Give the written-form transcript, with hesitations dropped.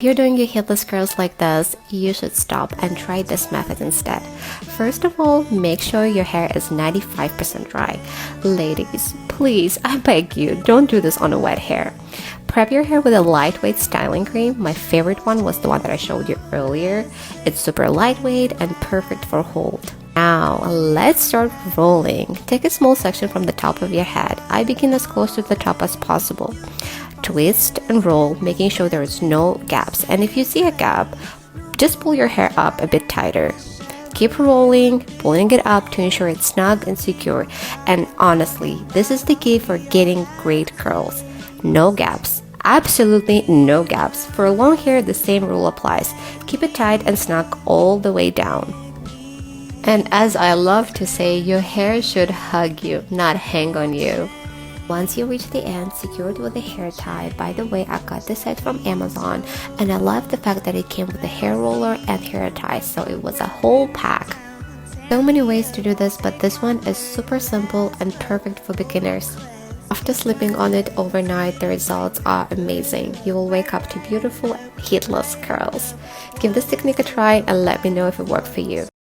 If you're doing your heatless curls like this, you should stop and try this method instead. First of all, make sure your hair is 95% dry. Ladies, please, I beg you, don't do this on a wet hair. Prep your hair with a lightweight styling cream. My favorite one was the one that I showed you earlier. It's super lightweight and perfect for hold. Now, let's start rolling. Take a small section from the top of your head. I begin as close to the top as possible. Twist and roll, making sure there is no gaps. And if you see a gap, just pull your hair up a bit tighter. Keep rolling, pulling it up to ensure it's snug and secure. And honestly, this is the key for getting great curls. No gaps. Absolutely no gaps. For long hair, the same rule applies. Keep it tight and snug all the way down. And as I love to say, your hair should hug you, not hang on you. Once you reach the end, secure it with a hair tie. By the way, I got this set from Amazon, and I love the fact that it came with a hair roller and hair tie, so it was a whole pack. So many ways to do this, but this one is super simple and perfect for beginners. After sleeping on it overnight, the results are amazing. You will wake up to beautiful heatless curls. Give this technique a try and let me know if it worked for you.